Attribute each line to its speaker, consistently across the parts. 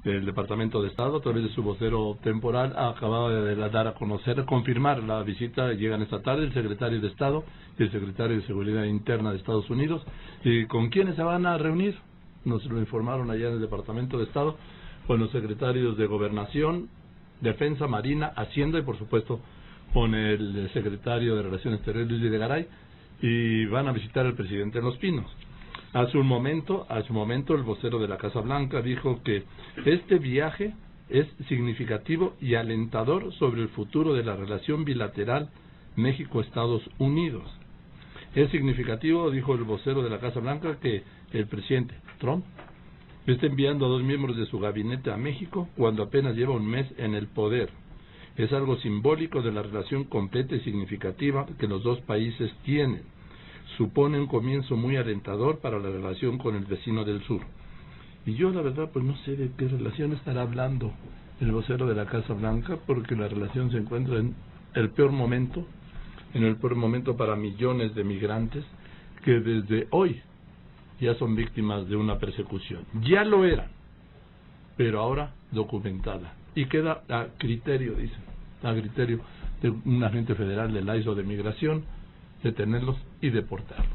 Speaker 1: El Departamento de Estado, a través de su vocero temporal, acababa de dar a conocer, confirmar la visita. Llegan esta tarde el secretario de Estado y el secretario de Seguridad Interna de Estados Unidos. ¿Y con quiénes se van a reunir? Nos lo informaron allá en el Departamento de Estado, con los secretarios de Gobernación, Defensa, Marina, Hacienda y, por supuesto, con el secretario de Relaciones Exteriores, Luis Videgaray, y van a visitar al presidente en Los Pinos. Hace un momento, el vocero de la Casa Blanca dijo que este viaje es significativo y alentador sobre el futuro de la relación bilateral México-Estados Unidos. Es significativo, dijo el vocero de la Casa Blanca, que el presidente Trump está enviando a 2 miembros de su gabinete a México cuando apenas lleva un mes en el poder. Es algo simbólico de la relación completa y significativa que los dos países tienen. Supone un comienzo muy alentador para la relación con el vecino del sur. Y yo, la verdad, pues no sé de qué relación estará hablando el vocero de la Casa Blanca, porque la relación se encuentra en el peor momento para millones de migrantes que desde hoy ya son víctimas de una persecución. Ya lo eran, pero ahora documentada. Y queda a criterio, dicen, a criterio de un agente federal del ISO de Migración, detenerlos y deportarlos.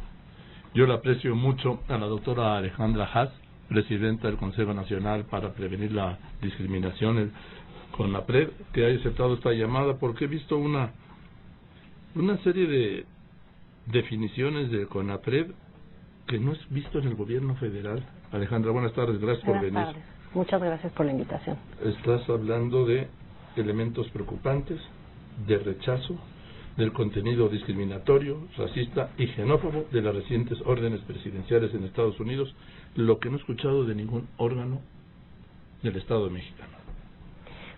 Speaker 1: Yo le aprecio mucho a la doctora Alejandra Haas, presidenta del Consejo Nacional para Prevenir la Discriminación, el CONAPRED, que haya aceptado esta llamada, porque he visto una serie de definiciones del CONAPRED que no es visto en el gobierno federal. Alejandra, buenas tardes, gracias por venir.
Speaker 2: Buenas tardes, muchas gracias por la invitación.
Speaker 1: Estás hablando de elementos preocupantes, de rechazo, del contenido discriminatorio, racista y xenófobo de las recientes órdenes presidenciales en Estados Unidos, lo que no he escuchado de ningún órgano del Estado mexicano.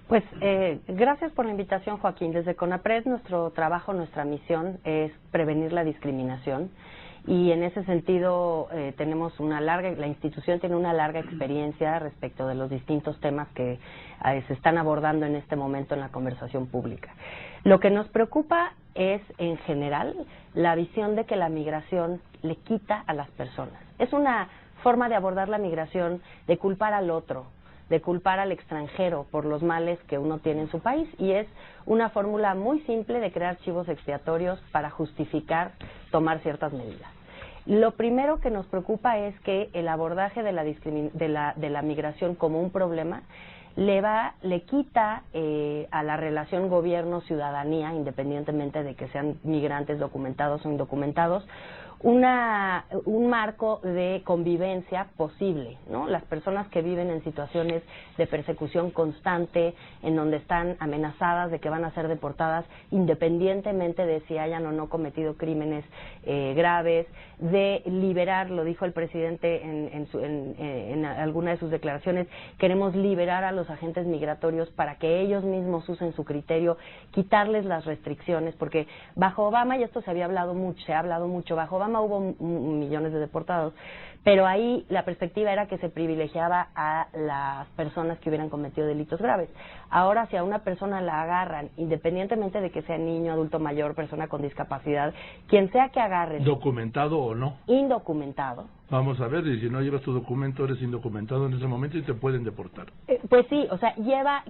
Speaker 2: Pues gracias por la invitación, Joaquín. Desde CONAPRED nuestro trabajo, nuestra misión es prevenir la discriminación, y en ese sentido la institución tiene una larga experiencia respecto de los distintos temas que se están abordando en este momento en la conversación pública. Lo que nos preocupa es, en general, la visión de que la migración le quita a las personas. Es una forma de abordar la migración de culpar al otro, de culpar al extranjero por los males que uno tiene en su país, y es una fórmula muy simple de crear chivos expiatorios para justificar tomar ciertas medidas. Lo primero que nos preocupa es que el abordaje de la migración como un problema le quita a la relación gobierno-ciudadanía, independientemente de que sean migrantes documentados o indocumentados, un marco de convivencia posible, ¿no? Las personas que viven en situaciones de persecución constante, en donde están amenazadas de que van a ser deportadas, independientemente de si hayan o no cometido crímenes graves, de liberar, lo dijo el presidente en alguna de sus declaraciones, queremos liberar a los agentes migratorios para que ellos mismos usen su criterio, quitarles las restricciones, porque bajo Obama, y esto se ha hablado mucho, bajo Obama hubo millones de deportados, pero ahí la perspectiva era que se privilegiaba a las personas que hubieran cometido delitos graves. Ahora, si a una persona la agarran, independientemente de que sea niño, adulto mayor, persona con discapacidad, quien sea que agarren,
Speaker 1: ¿documentado o no?
Speaker 2: Indocumentado.
Speaker 1: Vamos a ver, y si no llevas tu documento, eres indocumentado en ese momento y te pueden deportar.
Speaker 2: Pues sí, o sea,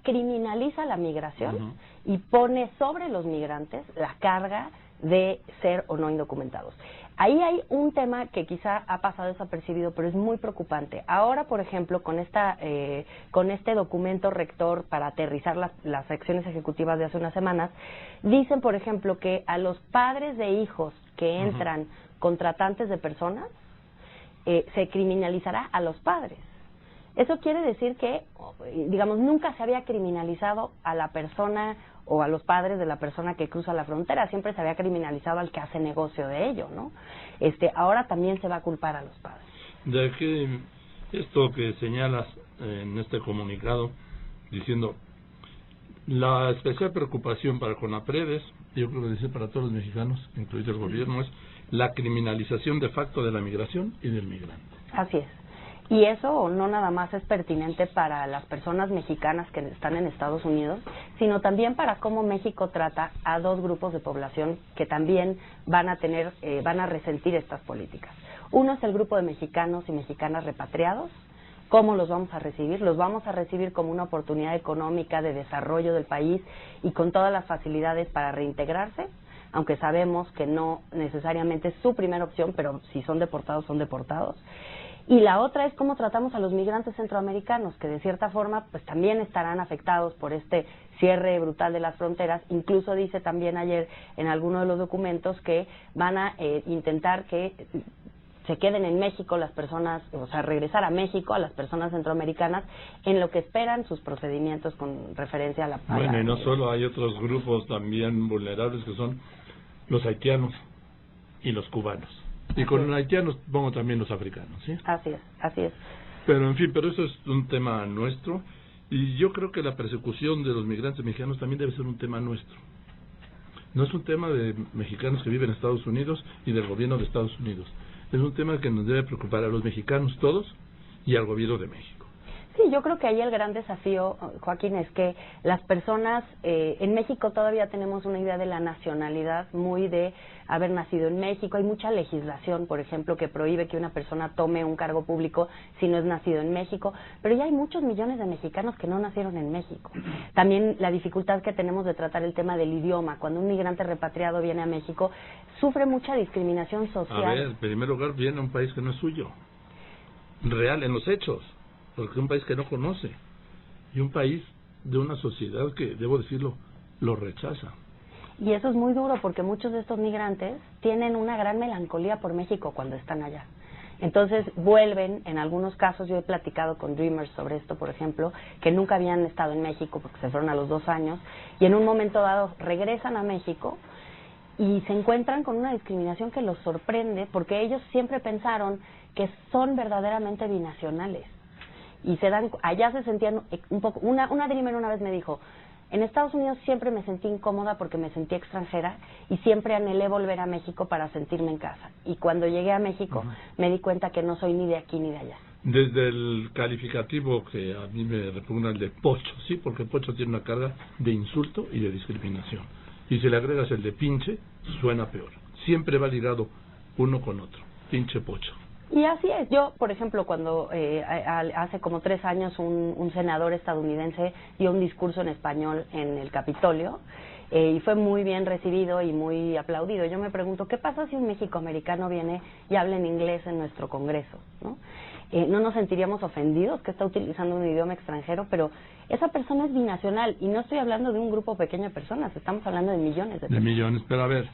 Speaker 2: criminaliza la migración y pone sobre los migrantes la carga de ser o no indocumentados. Ahí hay un tema que quizá ha pasado desapercibido, pero es muy preocupante. Ahora, por ejemplo, con este documento rector para aterrizar las acciones ejecutivas de hace unas semanas, dicen, por ejemplo, que a los padres de hijos que entran contratantes de personas, se criminalizará a los padres. Eso quiere decir que, digamos, nunca se había criminalizado a la persona o a los padres de la persona que cruza la frontera, siempre se había criminalizado al que hace negocio de ello, ¿no? Ahora también se va a culpar a los padres.
Speaker 1: De que esto que señalas en este comunicado, diciendo la especial preocupación para CONAPRED es, yo creo que dice para todos los mexicanos, incluido el gobierno, es la criminalización de facto de la migración y del migrante.
Speaker 2: Así es. Y eso no nada más es pertinente para las personas mexicanas que están en Estados Unidos, sino también para cómo México trata a dos grupos de población que también van a resentir estas políticas. Uno es el grupo de mexicanos y mexicanas repatriados, ¿Cómo los vamos a recibir? Los vamos a recibir como una oportunidad económica de desarrollo del país y con todas las facilidades para reintegrarse, aunque sabemos que no necesariamente es su primera opción, pero si son deportados, son deportados. Y la otra es cómo tratamos a los migrantes centroamericanos, que de cierta forma pues también estarán afectados por este cierre brutal de las fronteras. Incluso dice también ayer en alguno de los documentos que van a intentar que se queden en México las personas, o sea, regresar a México a las personas centroamericanas en lo que esperan sus procedimientos con referencia a la...
Speaker 1: Bueno, y no solo, hay otros grupos también vulnerables que son los haitianos y los cubanos. Y con los haitianos pongo también los africanos, ¿sí?
Speaker 2: Así es, así es.
Speaker 1: Pero en fin, pero eso es un tema nuestro, y yo creo que la persecución de los migrantes mexicanos también debe ser un tema nuestro. No es un tema de mexicanos que viven en Estados Unidos y del gobierno de Estados Unidos. Es un tema que nos debe preocupar a los mexicanos todos y al gobierno de México.
Speaker 2: Sí, yo creo que ahí el gran desafío, Joaquín, es que las personas, en México todavía tenemos una idea de la nacionalidad muy de haber nacido en México. Hay mucha legislación, por ejemplo, que prohíbe que una persona tome un cargo público si no es nacido en México, pero ya hay muchos millones de mexicanos que no nacieron en México. También la dificultad que tenemos de tratar el tema del idioma. Cuando un migrante repatriado viene a México, sufre mucha discriminación social.
Speaker 1: A ver, en primer lugar, viene a un país que no es suyo, real en los hechos, porque es un país que no conoce, y un país de una sociedad que, debo decirlo, lo rechaza.
Speaker 2: Y eso es muy duro porque muchos de estos migrantes tienen una gran melancolía por México cuando están allá. Entonces vuelven, en algunos casos, yo he platicado con Dreamers sobre esto, por ejemplo, que nunca habían estado en México porque se fueron a los 2 años, y en un momento dado regresan a México y se encuentran con una discriminación que los sorprende porque ellos siempre pensaron que son verdaderamente binacionales. Y allá se sentían un poco, una Dreamer una vez me dijo, en Estados Unidos siempre me sentí incómoda porque me sentí extranjera y siempre anhelé volver a México para sentirme en casa. Y cuando llegué a México me di cuenta que no soy ni de aquí ni de allá.
Speaker 1: Desde el calificativo que a mí me repugna, el de pocho, sí, porque pocho tiene una carga de insulto y de discriminación. Y si le agregas el de pinche, suena peor. Siempre va ligado uno con otro, pinche pocho.
Speaker 2: Y así es. Yo, por ejemplo, cuando hace como 3 años un senador estadounidense dio un discurso en español en el Capitolio y fue muy bien recibido y muy aplaudido. Yo me pregunto, ¿qué pasa si un mexicoamericano viene y habla en inglés en nuestro Congreso? ¿No nos sentiríamos ofendidos que está utilizando un idioma extranjero? Pero esa persona es binacional y no estoy hablando de un grupo pequeño de personas, estamos hablando de millones de personas.
Speaker 1: De millones, pero a ver,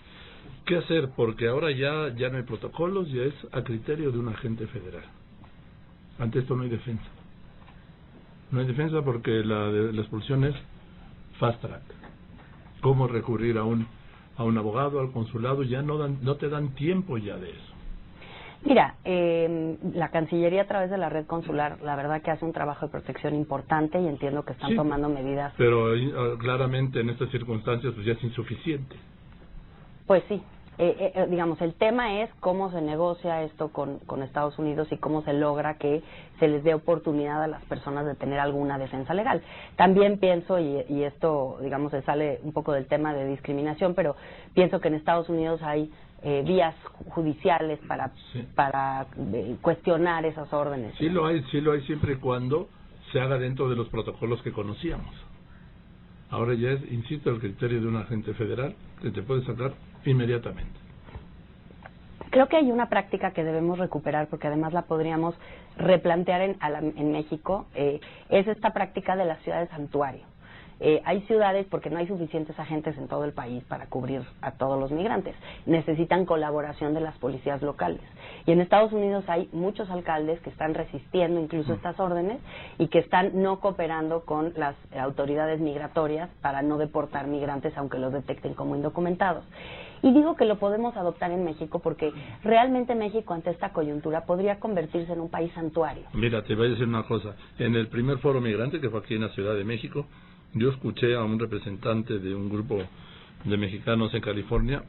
Speaker 1: ¿qué hacer? Porque ahora ya no hay protocolos, ya es a criterio de un agente federal. Ante esto no hay defensa. No hay defensa porque la expulsión es fast track. ¿Cómo recurrir a un abogado, al consulado? Ya no te dan tiempo ya de eso.
Speaker 2: Mira, la Cancillería a través de la red consular, la verdad que hace un trabajo de protección importante y entiendo que están tomando medidas.
Speaker 1: Pero claramente en estas circunstancias pues ya es insuficiente.
Speaker 2: Pues sí. Digamos, el tema es cómo se negocia esto con Estados Unidos y cómo se logra que se les dé oportunidad a las personas de tener alguna defensa legal. También pienso, y esto, digamos, se sale un poco del tema de discriminación, pero pienso que en Estados Unidos hay vías judiciales para cuestionar esas órdenes.
Speaker 1: Sí lo hay siempre y cuando se haga dentro de los protocolos que conocíamos. Ahora ya es, insisto, el criterio de un agente federal que te puede sacar inmediatamente.
Speaker 2: Creo que hay una práctica que debemos recuperar porque además la podríamos replantear en México, es esta práctica de las ciudades santuario. Hay ciudades, porque no hay suficientes agentes en todo el país para cubrir a todos los migrantes, necesitan colaboración de las policías locales. Y en Estados Unidos hay muchos alcaldes que están resistiendo incluso estas órdenes y que están no cooperando con las autoridades migratorias para no deportar migrantes aunque los detecten como indocumentados. Y digo que lo podemos adoptar en México porque realmente México ante esta coyuntura podría convertirse en un país santuario.
Speaker 1: Mira, te voy a decir una cosa. En el primer foro migrante que fue aquí en la Ciudad de México, yo escuché a un representante de un grupo de mexicanos en California,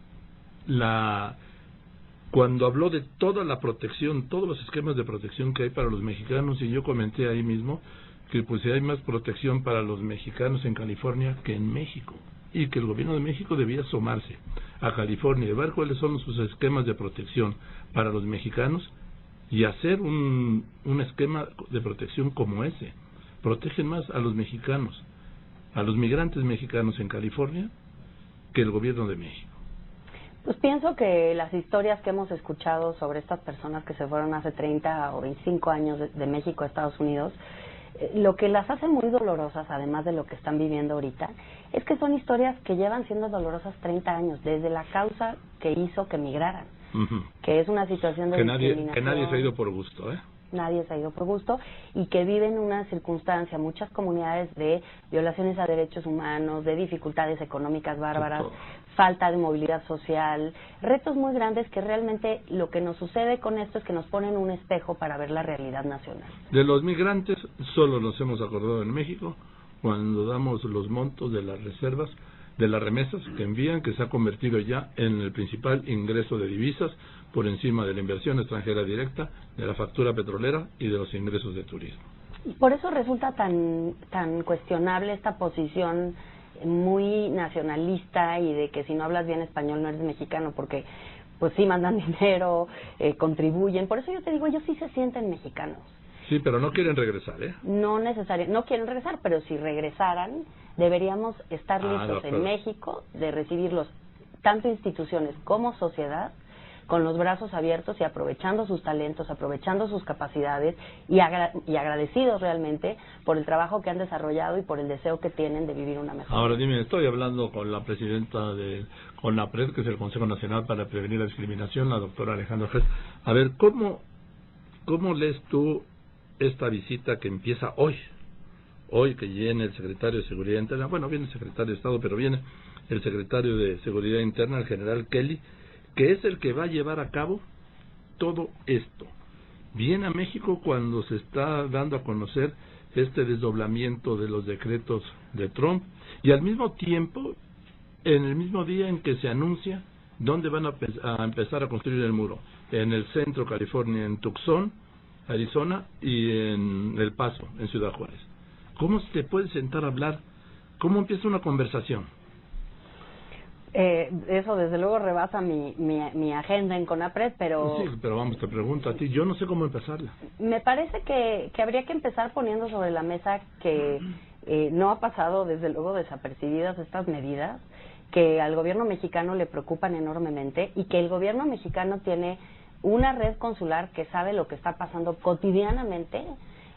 Speaker 1: cuando habló de toda la protección, todos los esquemas de protección que hay para los mexicanos, y yo comenté ahí mismo que pues hay más protección para los mexicanos en California que en México, y que el gobierno de México debía asomarse a California y ver cuáles son sus esquemas de protección para los mexicanos, y hacer un esquema de protección como ese. Protegen más a los mexicanos, a los migrantes mexicanos en California, que el gobierno de México.
Speaker 2: Pues pienso que las historias que hemos escuchado sobre estas personas que se fueron hace 30 o 25 años de México a Estados Unidos, lo que las hace muy dolorosas, además de lo que están viviendo ahorita, es que son historias que llevan siendo dolorosas 30 años, desde la causa que hizo que migraran, que es una situación de discriminación.
Speaker 1: Que nadie se ha ido por gusto, ¿eh?
Speaker 2: Nadie se ha ido por gusto y que viven una circunstancia, muchas comunidades, de violaciones a derechos humanos, de dificultades económicas bárbaras, falta de movilidad social, retos muy grandes que realmente lo que nos sucede con esto es que nos ponen un espejo para ver la realidad nacional.
Speaker 1: De los migrantes solo nos hemos acordado en México cuando damos los montos de las reservas, de las remesas que envían, que se ha convertido ya en el principal ingreso de divisas por encima de la inversión extranjera directa, de la factura petrolera y de los ingresos de turismo.
Speaker 2: Por eso resulta tan cuestionable esta posición muy nacionalista y de que si no hablas bien español no eres mexicano, porque pues sí mandan dinero, contribuyen. Por eso yo te digo, ellos sí se sienten mexicanos.
Speaker 1: Sí, pero no quieren regresar, ¿eh?
Speaker 2: No quieren regresar, pero si regresaran, deberíamos estar listos en México de recibirlos, tanto instituciones como sociedad, con los brazos abiertos y aprovechando sus talentos, aprovechando sus capacidades y agradecidos realmente por el trabajo que han desarrollado y por el deseo que tienen de vivir una mejor vida.
Speaker 1: Ahora dime, estoy hablando con la presidenta de CONAPRED, que es el Consejo Nacional para Prevenir la Discriminación, la doctora Alejandra Gess. A ver, ¿cómo lees tú esta visita que empieza hoy que viene el secretario de Seguridad Interna? Bueno, viene el secretario de Estado, pero viene el secretario de Seguridad Interna, el general Kelly, que es el que va a llevar a cabo todo esto. Viene a México cuando se está dando a conocer este desdoblamiento de los decretos de Trump, y al mismo tiempo, en el mismo día en que se anuncia dónde van a empezar a construir el muro, en el centro California, en Tucson, Arizona, y en El Paso, en Ciudad Juárez. ¿Cómo se puede sentar a hablar? ¿Cómo empieza una conversación?
Speaker 2: Eso desde luego rebasa mi agenda en CONAPRED, pero...
Speaker 1: Sí, pero vamos, te pregunto a ti, yo no sé cómo empezarla.
Speaker 2: Me parece que habría que empezar poniendo sobre la mesa que no ha pasado desde luego desapercibidas estas medidas, que al gobierno mexicano le preocupan enormemente y que el gobierno mexicano tiene una red consular que sabe lo que está pasando cotidianamente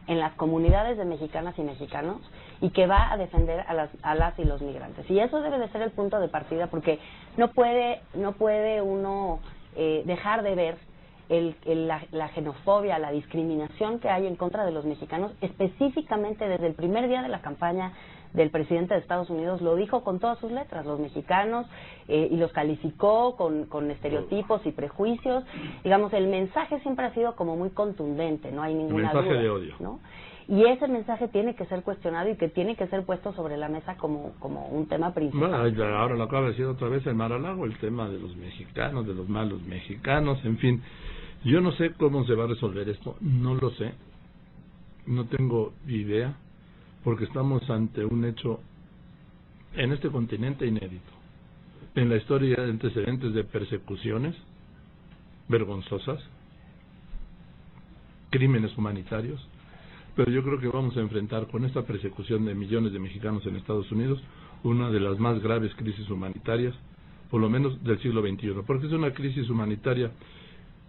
Speaker 2: en las comunidades de mexicanas y mexicanos y que va a defender a las y los migrantes. Y eso debe de ser el punto de partida, porque no puede uno dejar de ver la xenofobia, la discriminación que hay en contra de los mexicanos, específicamente desde el primer día de la campaña del presidente de Estados Unidos. Lo dijo con todas sus letras, los mexicanos, y los calificó con estereotipos y prejuicios. Digamos, el mensaje siempre ha sido como muy contundente, no hay ninguna duda.
Speaker 1: Mensaje de odio.
Speaker 2: ¿No? Y ese mensaje tiene que ser cuestionado y que tiene que ser puesto sobre la mesa como un tema principal.
Speaker 1: Bueno, ahora lo acaba de decir otra vez el Mar-a-Lago, el tema de los mexicanos, de los malos mexicanos, en fin. Yo no sé cómo se va a resolver esto, no lo sé, no tengo idea, porque estamos ante un hecho en este continente inédito. En la historia hay antecedentes de persecuciones vergonzosas, crímenes humanitarios, pero yo creo que vamos a enfrentar con esta persecución de millones de mexicanos en Estados Unidos una de las más graves crisis humanitarias, por lo menos del siglo XXI, porque es una crisis humanitaria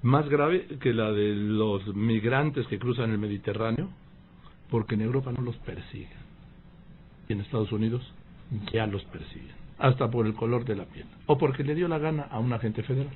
Speaker 1: más grave que la de los migrantes que cruzan el Mediterráneo, porque en Europa no los persiguen, y en Estados Unidos ya los persiguen, hasta por el color de la piel, o porque le dio la gana a un agente federal.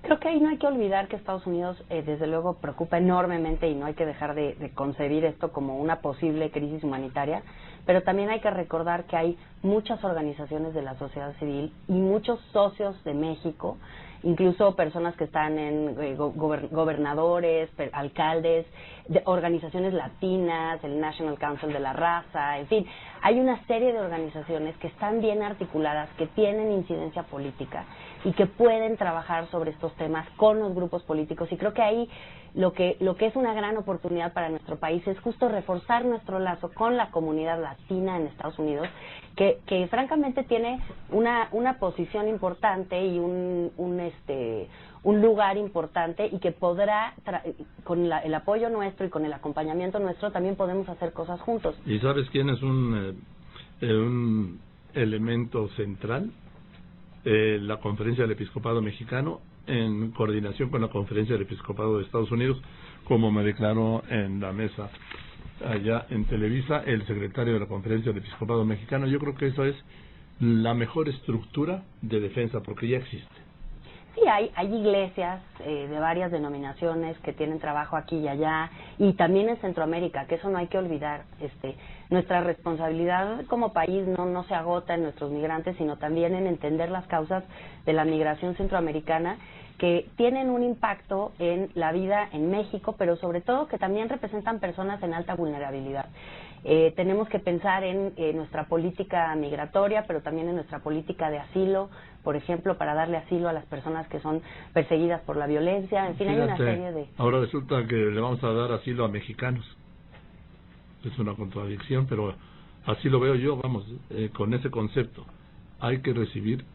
Speaker 2: Creo que ahí no hay que olvidar que Estados Unidos desde luego preocupa enormemente, y no hay que dejar de concebir esto como una posible crisis humanitaria, pero también hay que recordar que hay muchas organizaciones de la sociedad civil y muchos socios de México, incluso personas que están en gobernadores, alcaldes, de organizaciones latinas, el National Council de la Raza, en fin, hay una serie de organizaciones que están bien articuladas, que tienen incidencia política y que pueden trabajar sobre estos temas con los grupos políticos, y creo que ahí lo que es una gran oportunidad para nuestro país es justo reforzar nuestro lazo con la comunidad latina en Estados Unidos, que francamente tiene una posición importante y un lugar importante y que podrá, con el apoyo nuestro y con el acompañamiento nuestro, también podemos hacer cosas juntos.
Speaker 1: ¿Y sabes quién es un elemento central? La Conferencia del Episcopado Mexicano, en coordinación con la Conferencia del Episcopado de Estados Unidos, como me declaró en la mesa allá en Televisa el secretario de la Conferencia del Episcopado Mexicano. Yo creo que eso es la mejor estructura de defensa, porque ya existe.
Speaker 2: Sí, hay iglesias de varias denominaciones que tienen trabajo aquí y allá, y también en Centroamérica, que eso no hay que olvidar. Nuestra responsabilidad como país no se agota en nuestros migrantes, sino también en entender las causas de la migración centroamericana, que tienen un impacto en la vida en México, pero sobre todo que también representan personas en alta vulnerabilidad. Tenemos que pensar en nuestra política migratoria, pero también en nuestra política de asilo, por ejemplo, para darle asilo a las personas que son perseguidas por la violencia. En fin, hay una serie de...
Speaker 1: Ahora resulta que le vamos a dar asilo a mexicanos. Es una contradicción, pero así lo veo yo, vamos, con ese concepto. Hay que recibir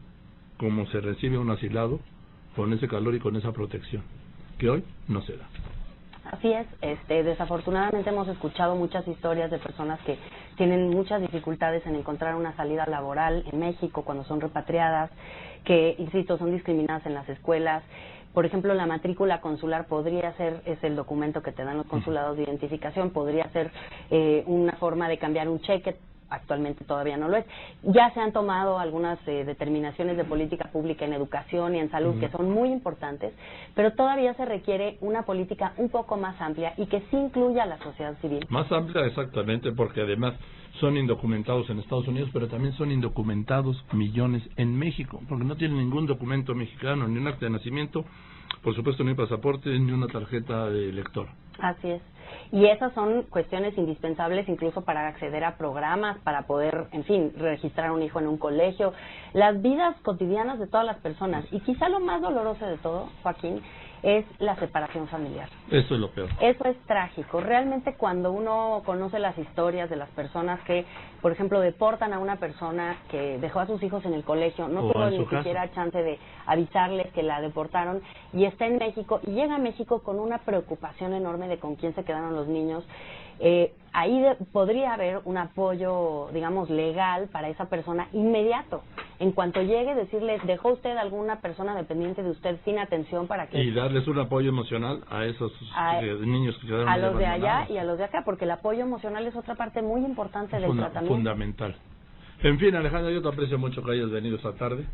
Speaker 1: como se recibe un asilado, con ese calor y con esa protección, que hoy no se da.
Speaker 2: Así es, desafortunadamente hemos escuchado muchas historias de personas que tienen muchas dificultades en encontrar una salida laboral en México cuando son repatriadas, que, insisto, son discriminadas en las escuelas. Por ejemplo, la matrícula consular podría ser, es el documento que te dan los consulados de identificación, podría ser una forma de cambiar un cheque. Actualmente todavía no lo es. Ya se han tomado algunas determinaciones de política pública en educación y en salud que son muy importantes, pero todavía se requiere una política un poco más amplia y que sí incluya a la sociedad civil.
Speaker 1: Más amplia, exactamente, porque además son indocumentados en Estados Unidos, pero también son indocumentados millones en México, porque no tienen ningún documento mexicano, ni un acta de nacimiento, por supuesto ni un pasaporte, ni una tarjeta de lector.
Speaker 2: Así es. Y esas son cuestiones indispensables incluso para acceder a programas, para poder, en fin, registrar un hijo en un colegio, las vidas cotidianas de todas las personas. Y quizá lo más doloroso de todo, Joaquín, es la separación familiar.
Speaker 1: Eso es lo peor.
Speaker 2: Eso es trágico. Realmente cuando uno conoce las historias de las personas que, por ejemplo, deportan a una persona que dejó a sus hijos en el colegio, no tuvo ni siquiera chance de avisarles que la deportaron y está en México y llega a México con una preocupación enorme de con quién se quedaron los niños, ahí podría haber un apoyo, digamos, legal para esa persona inmediato. En cuanto llegue, decirle, ¿dejó usted alguna persona dependiente de usted sin atención para que...?
Speaker 1: Y darles un apoyo emocional a esos niños que quedaron
Speaker 2: a los de allá
Speaker 1: abandonados.
Speaker 2: y a los de acá, porque el apoyo emocional es otra parte muy importante del tratamiento.
Speaker 1: Fundamental. En fin, Alejandra, yo te aprecio mucho que hayas venido esta tarde.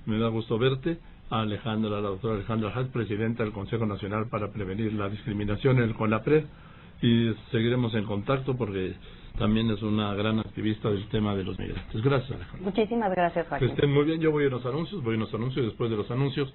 Speaker 1: Me da gusto verte. Alejandra, la doctora Alejandra Hatz, presidenta del Consejo Nacional para Prevenir la Discriminación, el CONAPRED, y seguiremos en contacto porque también es una gran activista del tema de los migrantes. Gracias, Alejandra.
Speaker 2: Muchísimas gracias, Joaquín.
Speaker 1: Que estén muy bien. Yo voy a unos anuncios y después de los anuncios